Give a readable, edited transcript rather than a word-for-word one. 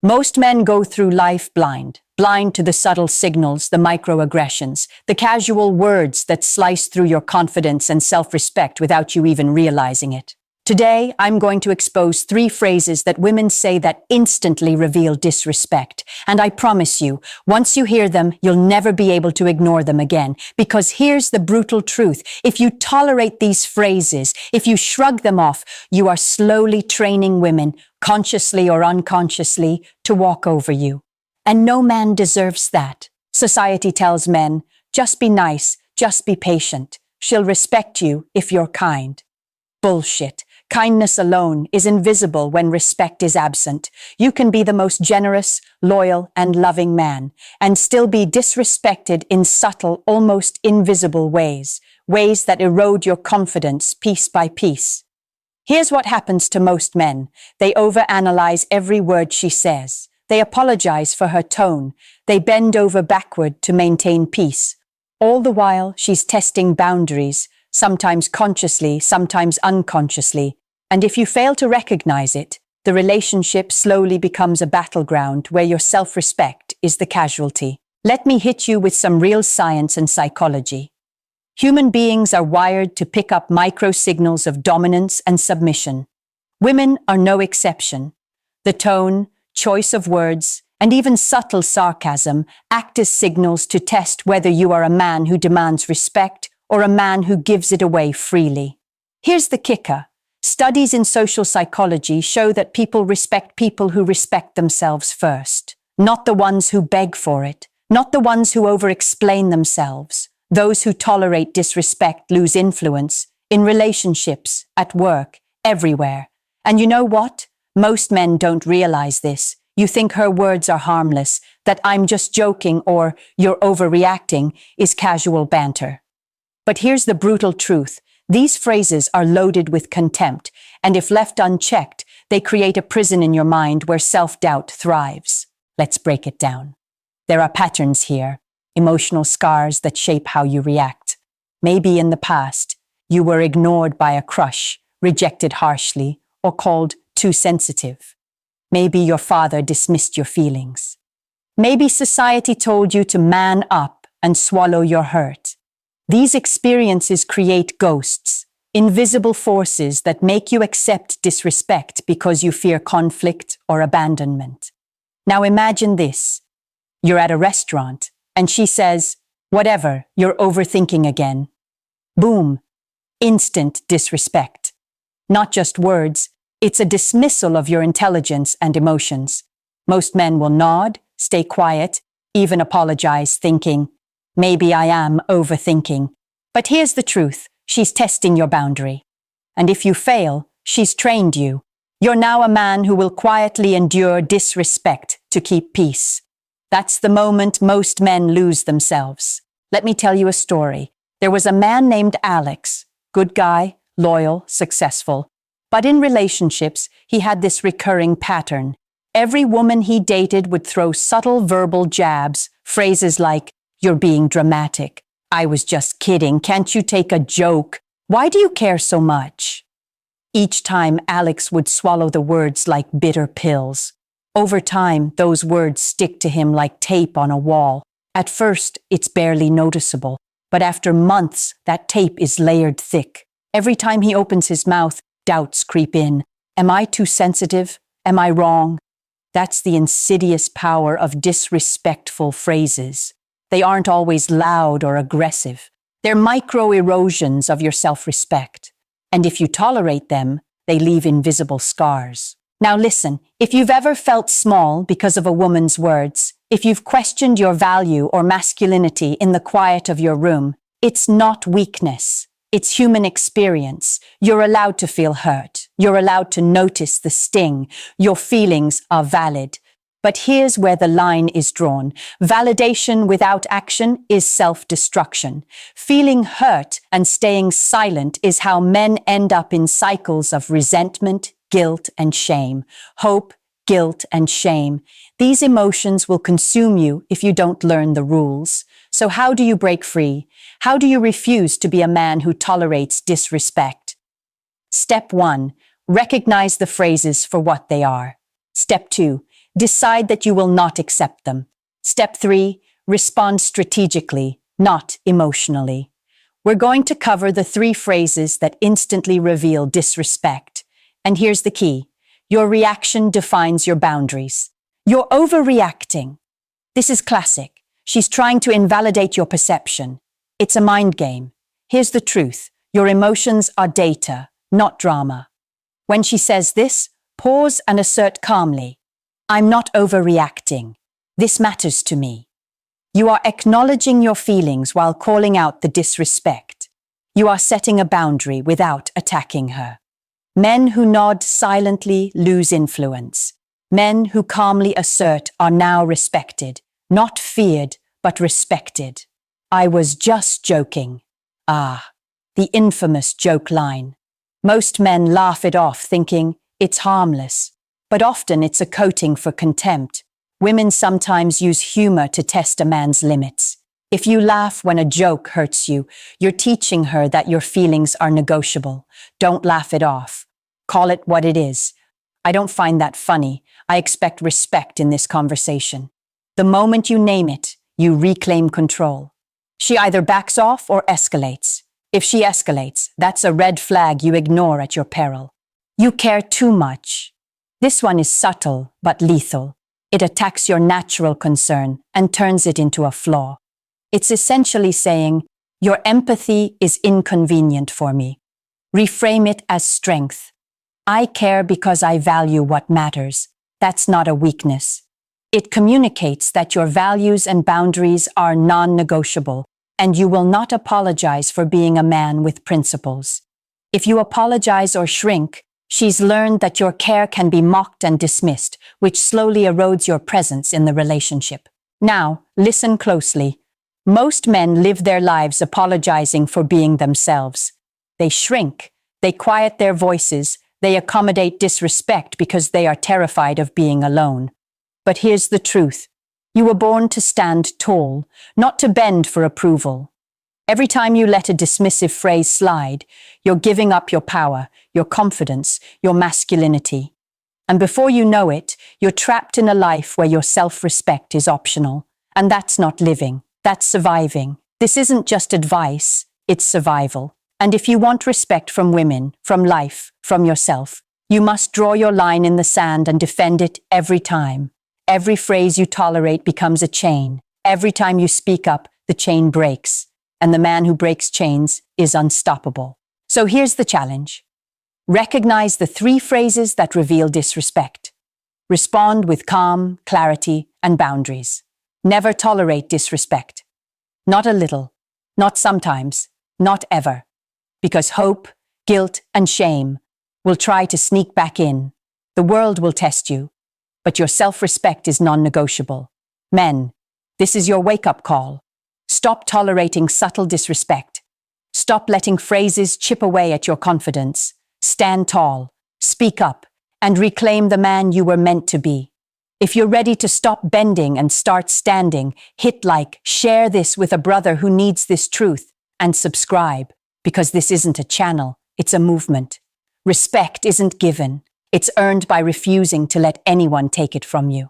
Most men go through life blind to the subtle signals, the microaggressions, the casual words that slice through your confidence and self-respect without you even realizing it. Today, I'm going to expose 3 phrases that women say that instantly reveal disrespect. And I promise you, once you hear them, you'll never be able to ignore them again. Because here's the brutal truth. If you tolerate these phrases, if you shrug them off, you are slowly training women, consciously or unconsciously, to walk over you. And no man deserves that. Society tells men, just be nice, just be patient. She'll respect you if you're kind. Bullshit. Kindness alone is invisible when respect is absent. You can be the most generous, loyal, and loving man, and still be disrespected in subtle, almost invisible ways that erode your confidence piece by piece. Here's what happens to most men. They overanalyze every word she says. They apologize for her tone. They bend over backward to maintain peace. All the while, she's testing boundaries, sometimes consciously, sometimes unconsciously. And if you fail to recognize it, the relationship slowly becomes a battleground where your self-respect is the casualty. Let me hit you with some real science and psychology. Human beings are wired to pick up micro-signals of dominance and submission. Women are no exception. The tone, choice of words, and even subtle sarcasm act as signals to test whether you are a man who demands respect or a man who gives it away freely. Here's the kicker. Studies in social psychology show that people respect people who respect themselves first, not the ones who beg for it, not the ones who over-explain themselves. Those who tolerate disrespect lose influence in relationships, at work, everywhere. And you know what? Most men don't realize this. You think her words are harmless, that I'm just joking or you're overreacting is casual banter. But here's the brutal truth. These phrases are loaded with contempt, and if left unchecked, they create a prison in your mind where self-doubt thrives. Let's break it down. There are patterns here, emotional scars that shape how you react. Maybe in the past, you were ignored by a crush, rejected harshly, or called too sensitive. Maybe your father dismissed your feelings. Maybe society told you to man up and swallow your hurt. These experiences create ghosts, invisible forces that make you accept disrespect because you fear conflict or abandonment. Now imagine this. You're at a restaurant, and she says, "Whatever, you're overthinking again." Boom. Instant disrespect. Not just words, it's a dismissal of your intelligence and emotions. Most men will nod, stay quiet, even apologize, thinking, maybe I am overthinking. But here's the truth. She's testing your boundary. And if you fail, she's trained you. You're now a man who will quietly endure disrespect to keep peace. That's the moment most men lose themselves. Let me tell you a story. There was a man named Alex. Good guy, loyal, successful. But in relationships, he had this recurring pattern. Every woman he dated would throw subtle verbal jabs, phrases like, "You're being dramatic. I was just kidding. Can't you take a joke? Why do you care so much?" Each time, Alex would swallow the words like bitter pills. Over time, those words stick to him like tape on a wall. At first, it's barely noticeable, but after months, that tape is layered thick. Every time he opens his mouth, doubts creep in. Am I too sensitive? Am I wrong? That's the insidious power of disrespectful phrases. They aren't always loud or aggressive. They're micro-erosions of your self-respect. And if you tolerate them, they leave invisible scars. Now listen, if you've ever felt small because of a woman's words, if you've questioned your value or masculinity in the quiet of your room, it's not weakness. It's human experience. You're allowed to feel hurt. You're allowed to notice the sting. Your feelings are valid. But here's where the line is drawn. Validation without action is self-destruction. Feeling hurt and staying silent is how men end up in cycles of resentment, guilt, and shame. Hope, guilt, and shame. These emotions will consume you if you don't learn the rules. So how do you break free? How do you refuse to be a man who tolerates disrespect? Step 1. Recognize the phrases for what they are. Step 2. Decide that you will not accept them. Step 3, respond strategically, not emotionally. We're going to cover the 3 phrases that instantly reveal disrespect. And here's the key. Your reaction defines your boundaries. You're overreacting. This is classic. She's trying to invalidate your perception. It's a mind game. Here's the truth. Your emotions are data, not drama. When she says this, pause and assert calmly. I'm not overreacting. This matters to me. You are acknowledging your feelings while calling out the disrespect. You are setting a boundary without attacking her. Men who nod silently lose influence. Men who calmly assert are now respected, not feared, but respected. I was just joking. Ah, the infamous joke line. Most men laugh it off thinking it's harmless, but often it's a coating for contempt. Women sometimes use humor to test a man's limits. If you laugh when a joke hurts you, you're teaching her that your feelings are negotiable. Don't laugh it off. Call it what it is. I don't find that funny. I expect respect in this conversation. The moment you name it, you reclaim control. She either backs off or escalates. If she escalates, that's a red flag you ignore at your peril. You care too much. This one is subtle but lethal. It attacks your natural concern and turns it into a flaw. It's essentially saying, your empathy is inconvenient for me. Reframe it as strength. I care because I value what matters. That's not a weakness. It communicates that your values and boundaries are non-negotiable, and you will not apologize for being a man with principles. If you apologize or shrink, she's learned that your care can be mocked and dismissed, which slowly erodes your presence in the relationship. Now, listen closely. Most men live their lives apologizing for being themselves. They shrink, they quiet their voices, they accommodate disrespect because they are terrified of being alone. But here's the truth. You were born to stand tall, not to bend for approval. Every time you let a dismissive phrase slide, you're giving up your power, your confidence, your masculinity. And before you know it, you're trapped in a life where your self-respect is optional. And that's not living, that's surviving. This isn't just advice, it's survival. And if you want respect from women, from life, from yourself, you must draw your line in the sand and defend it every time. Every phrase you tolerate becomes a chain. Every time you speak up, the chain breaks. And the man who breaks chains is unstoppable. So here's the challenge. Recognize the 3 phrases that reveal disrespect. Respond with calm, clarity, and boundaries. Never tolerate disrespect. Not a little, not sometimes, not ever. Because hope, guilt, and shame will try to sneak back in. The world will test you, but your self-respect is non-negotiable. Men, this is your wake-up call. Stop tolerating subtle disrespect. Stop letting phrases chip away at your confidence. Stand tall, speak up, and reclaim the man you were meant to be. If you're ready to stop bending and start standing, hit like, share this with a brother who needs this truth, and subscribe, because this isn't a channel, it's a movement. Respect isn't given, it's earned by refusing to let anyone take it from you.